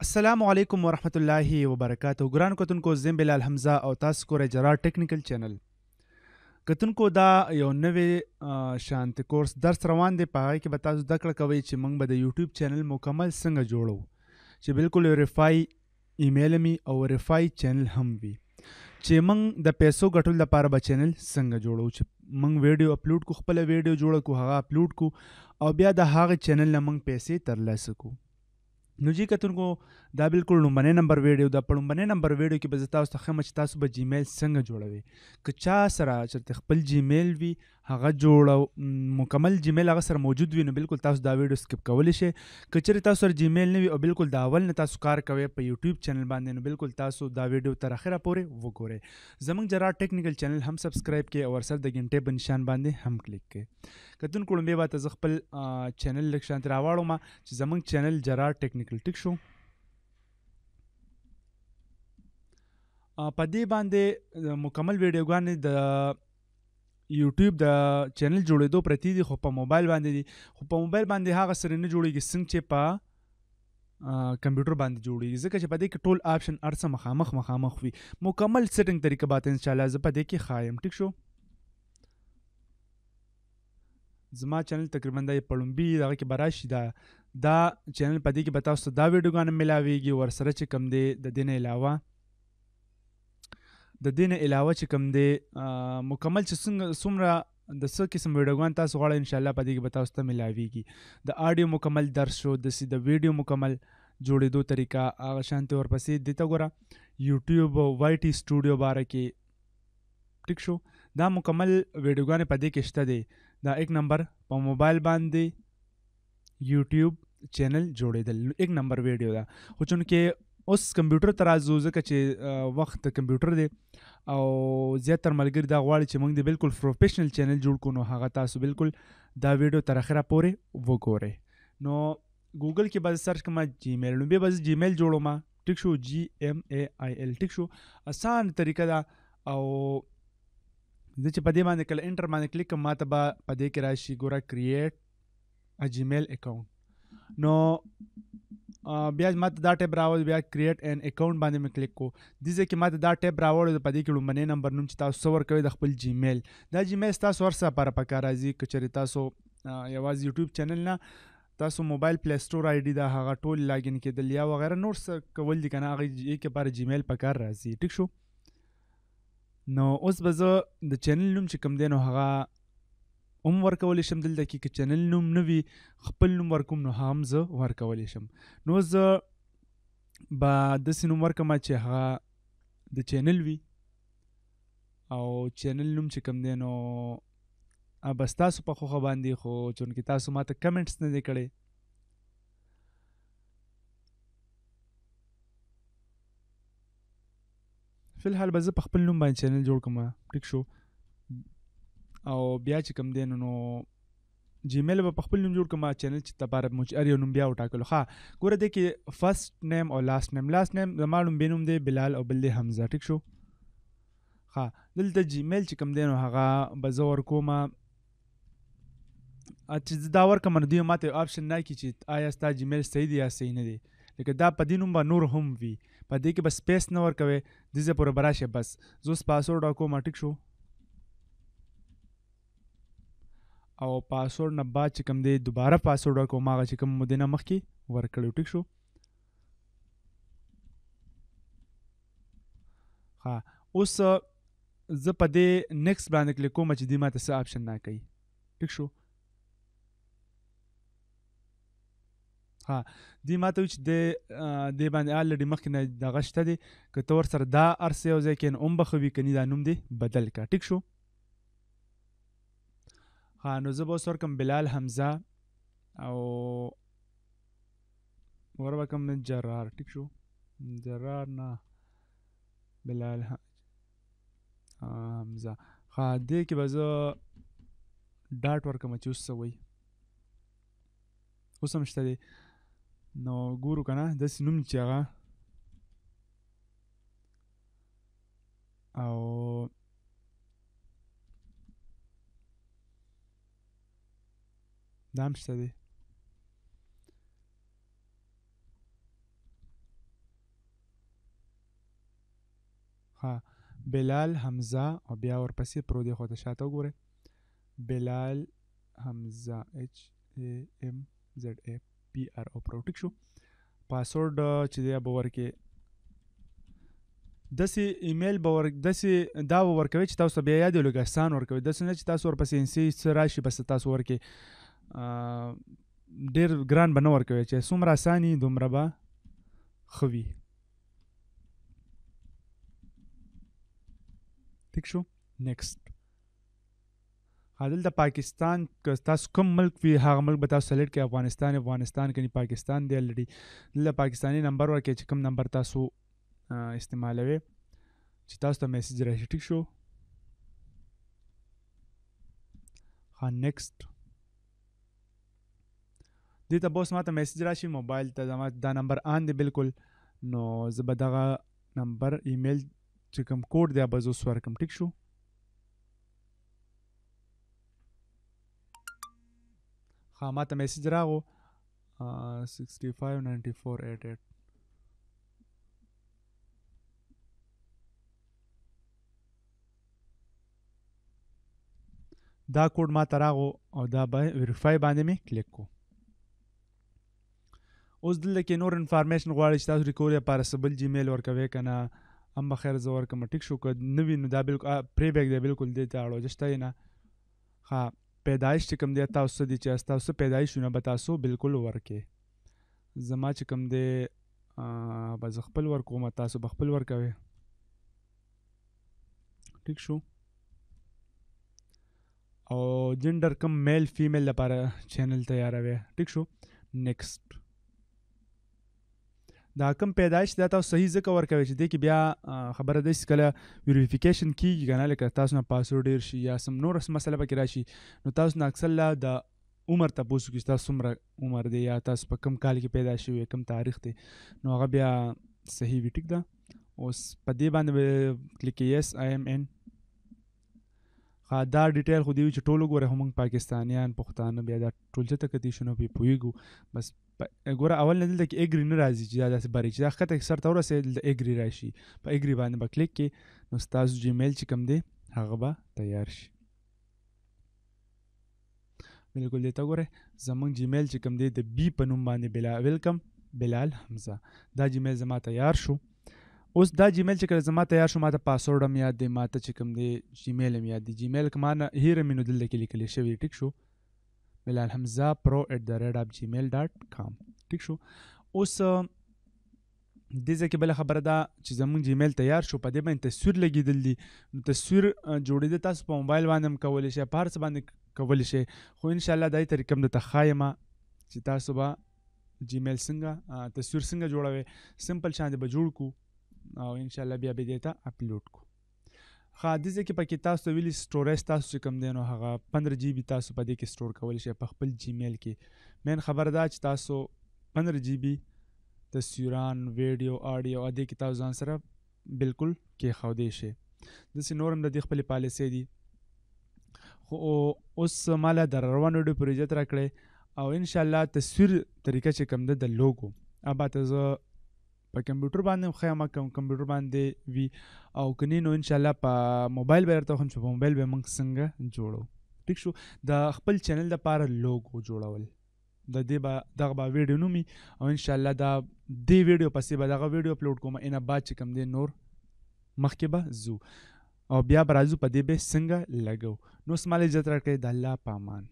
السلام علیکم ورحمۃ اللہ وبرکاتہ گرانو کتونکو زم بلال حمزہ او تاسو کوره جرار ټیکنیکل چینل کتونکو دا یو نوې شانت کورس درس روان دی په هغه کې به تاسو زده کړه کوئ چې موږ به د یوټیوب چینل مکمل څنګه جوړو چې بالکل ویریفای ایمیل می او ویریفای چینل هم وي چې موږ د پیسو ګټلو لپاره به چینل څنګه جوړو چې موږ ویډیو اپلوډ کو خپل ویډیو جوړ کو هغه اپلوډ کو او بیا د هغه چینل نه موږ پیسې ترلاسه کو نو جی کتونکو دا بالکل لومبنی نمبر ویډیو دا په لومبنی نمبر ویډیو کې به زه تاسو ته ښیم چې تاسو به جیمیل څنګه جوړوئ که چا سره چېرته خپل جیمیل وي هغه جوړو مکمل جیمیل هغه سره موجود وي نو بالکل تاسو دا ویډیو سکپ کولی شئ که چېرې تاسو سره جیمیل نه وي او بالکل د اول نه تاسو کار کوئ په یوټیوب چینل باندې نو بالکل تاسو دا ویډیو تر اخره پورې وګورئ زموږ جرار ټیکنیکل چینل هم سبسکرایب کړئ او ورسره د ګنټې په نشان باندې هم کلیک کړئ کتونکو لومبې به ته زه خپل چینل لږ شانتې راواړم چې زموږ چینل جرار ټیکنیکل ټیک شو په دې باندې مکمل ویډیوګانې د یوټیوب د چینل جوړېدو پرتی دي خو په موبایل باندې دي خو په موبایل باندې هغه سره نه جوړېږي څنګه چې په کمپیوټر باندې جوړېږي ځکه چې په دې کې ټول آپشن هر څه مخامخ وي مکمل سیټنګ طریقه به انشاءالله زه په دې کې ښایم ټیک شو زما چینل تقریبا دا په لومبي دغه کې به راشي دا چینل په دې کې به تاسو ته دا ویډیوګانې میلاویږي ورسره چې کوم دی د دې نه علاوه چې کوم دی مکمل چې څومره د څه قسم ویډیوګان تاسو غواړئ انشاءالله په دې کې به تاسو ته میلاویږي د آډیو مکمل درس شو داسې د ویډیو مکمل جوړېدو طریقه هغه شانتې ورپسې دې ته ګوره یوټیوب وای ټي سټوډیو باره کې ټیک شو دا مکمل ویډیوګانې په دې کې شته دی دا ایک نمبر په موبایل باندې یوټیوب چینل جوړېدل ایک نمبر ویډیو ده خو چونکې اوس کمپیوټر ته راځو ځکه چې وخت د کمپیوټر دی او زیاتره ملګري دا غواړي چې موږ د بالکل پروفیشنل چینل جوړ کړو نو هغه تاسو بالکل دا ویډیو تر اخره پورې وګورئ نو ګوګل کې به سرچ کوم جیمیل نو بیا به جیمیل جوړوم ټیک شو GMAIL ټیک شو آسان طریقه ده او زه چې په دې باندې کله انټر باندې کلیک کوم ماته به په دې کې راشي ګوره کریټ ا جیمیل اکاونټ نو بیا ماته دا ټیب راوړل بیا کریټ ان اکاونټ باندې مې کلیک کو دې ځای کې ماته دا ټیب راوړل په دې کې لومبنی نمبر نوم چې تاسو څه ورکوئ د خپل جیمیل دا جیمیل ستاسو هر څه لپاره پکار راځي که چېرې تاسو یوازې یوټیوب چینل نه تاسو موبایل پلی سټور آی ډي دا هغه ټول لاګین کېدل یا وغیره نور څه کول دي که نه هغه یې لپاره جیمیل پکار راځي ټیک شو نو اوس به زه د چینل نوم چې کوم دی نو هغه هم ورکولی شم دلته کې که چینل نوم نه وي خپل نوم ورکوم نو هم زه ورکولی شم نو زه به داسې نوم ورکوم چې هغه د چینل وي او چینل نوم چې کوم دی نو بس تاسو په خوښه باندې خو چونکې تاسو ماته کمنټس نه دی کړی فی الحال به زه په خپل نوم باندې چینل جوړ کړم ټیک شو او بیا چې کوم دی نو جیمیل به په خپل نوم جوړ کړم چینل چې لپاره مو هر یو نوم بیا وټاکلو ښه ګوره دې کې فرست نیم او لاست نیم زما لومبی نوم دی بلال او بل دی حمزه ټیک شو ښه دلته جیمیل چې کوم دی نو هغه به زه ورکوم چې زه دا ورکړم نو دوی ماته یو آپشن نه کړي چې آیا ستا جیمیل صحیح دی یا صحیح نه دی لکه دا په دې نوم به نور هم وي په دې کې به سپیس نه ورکوئ دې ځای پورې به راشئ بس زه اوس پاسورډ ورکوم ټیک شو او پاسورډ نه بعد چې کوم دی دوباره پاسورډ ورکوم هغه چې کوم مو دې نه مخکې ورکړی ټیک شو ښه اوس زه په دې نیکسټ باندې کلیک کوم چې دوی ماته څه آپشن نه کوي ټیک شو دوی ماته وایي چې دې باندې الریډي مخکې نه دغه شته دی که ته ورسره دا هر څه یو ځای کې نو هم به ښه وي که نه دا نوم دې بدل کړه ټیک شو نو زه به اوس ورکړم بلال حمزه او ور به کړم جرار ټیک شو جرار نه بلال حمزه دې کې به زه ډاټ ورکړم چې اوس څه وایي اوس هم شته دی نو ګورو که نه داسې نوم چې هغه او دا هم شته دی ها بلال حمزه او بیا ورپسې پرو دی خو ته شاته وګورئ بلال حمزه HAMZAPRO پرو ټیک شو. پاسورډ چې دی به ورکې داسې ایمیل به داسې دا به ورکوي چې تاسو بیا یاد یې لږ اسان ورکوي داسې نه چې تاسو ورپسې انسي څه راشي بس تاسو ورکې ډېر ګران به نه ورکوي چې څومره اساني دومره به ښه وي. ټیک شو. نیکسټ دلته پاکستان که تاسو کوم ملک وي هغه ملک به تاسو سلیکټ کړئ افغانستان کني پاکستان دی الریډي دلته پاکستاني نمبر ورکړئ چې کوم نمبر تاسو استعمالوي چې تاسو ته میسج راشي. ټیک شو. ها نیکسټ دې ته بوس ماته میسج راشي موبایل ته دا نمبر آن دی بالکل نو زه به دغه نمبر ایمیل چې کوم کوډ دی به زه اوس ورکړم. ټیک شو. ها ماته میسج راغو 659488 دا کوډ ماته راغو او دا به ویریفای باندې مې کلیک کو. اوس دلته کې نور انفارمیشن غواړي چې تاسو ریکورډ لپاره سبل جیمیل ورکوي که نه هم به خیر زه ورکړم. ټیک شو. که نه وي نو دا بالکل پری بیک دی بالکل دې ته اړوجه شته یې نه. ها پیدایش چې کوم دی تاسو څه دي چې تاسو پیدایشونه به تاسو بالکل ورکې زما چې کوم دی به زه خپل ورکوم تاسو به خپل ورکوئ. ټیک شو. او جنډر کم میل فیمیل لپاره چینل تیاروي. ټیک شو. نیکسټ دا کم پیدایش دا تاسو صحیح ځکه ورکوي چې دې کې بیا خبره ده چې کله ویریفیکیشن کېږي که نه لکه تاسو نه پاسورډ ډېر شي یا سم نور مسله پکې راشي نو تاسو نه اکثر لا د عمر تپوس کړي چې تاسو څومره عمر دی یا تاسو په کوم کال کې پیدا شوي کوم تاریخ دی نو هغه بیا صحیح وي. ټیک ده. اوس په دې باندې به کلیک یس آی ایم ان دا ډیټیل خو دی چې ټول وګوره هم پاکستانیان پښتانه بیا دا ټول چې تکتی شنو په پویګو بس ګوره اول نه دلته کې اګری نه راځي چې دا داسې بری چې دا خطه سر ته ورسېد د اګری راشي په اګری باندې به کلیک کې نو ستاسو جیمیل چې کوم دی هغه به تیار شي. بالکل دې ته ګوره زمونږ جیمیل چې کوم دی د بی په نوم باندې ویلکم بلال حمزه دا جیمیل زما تیار شو. اوس دا جیمیل چې کله زما تیار شو ماته پاسورډ هم یاد دی ماته چې کوم دی جیمیل هم یاد دی جیمیل که ما نه هیره مې نو دلته کې لیکلی شوي. ټیک شو. بلال حمزه pro@jarrar.com. ټیک شو. اوس دې ځای کې بله خبره ده چې زمونږ جیمیل تیار شو په دې باندې تصویر لګېدل دي نو تصویر جوړېده تاسو په موبایل باندې هم کولی شئ په هر څه باندې کولی شئ خو انشاءالله دا طریقه هم درته ښایم چې تاسو به جیمیل څنګه تصویر څنګه جوړوئ سمپل شان به جوړ کړو او انشاءالله بیا به دې ته اپلوډ کو. ښه دې ځای کې پکې تاسو ته ویلي سټوریج تاسو چې کوم دی نو هغه 15 GB تاسو په دې کې سټور کولی شئ په خپل جیمیل کې. مین خبره ده چې تاسو 15 GB تصویران ویډیو آډیو دې کې تاسو ځان سره بالکل کېښودی شئ. داسې نور هم د دې خپلې پالیسۍ دي خو اوس ما له د روان ویډیو پر اجازت راکړئ او انشاءالله تصویر طریقه چې کوم ده د لوګو ابا ته زه په کمپیوټر باندې خیام کمپیوټر باندې وي او کني نو انشاءالله په موبایل به درته وښیم چې په موبایل به موږ څنګه جوړو. ټیک شو. د خپل چینل دپاره لوګو جوړول د دې به دغه به ویډیو نومي او انشاءالله دا دې ویډیو پسې به دغه ویډیو اپلوډ کوم اینه بعد چې کوم دی نور مخکې به ځو او بیا به راځو په دې به څنګه لګو. نو اوس مالی عزت راکړئ د الله په امان.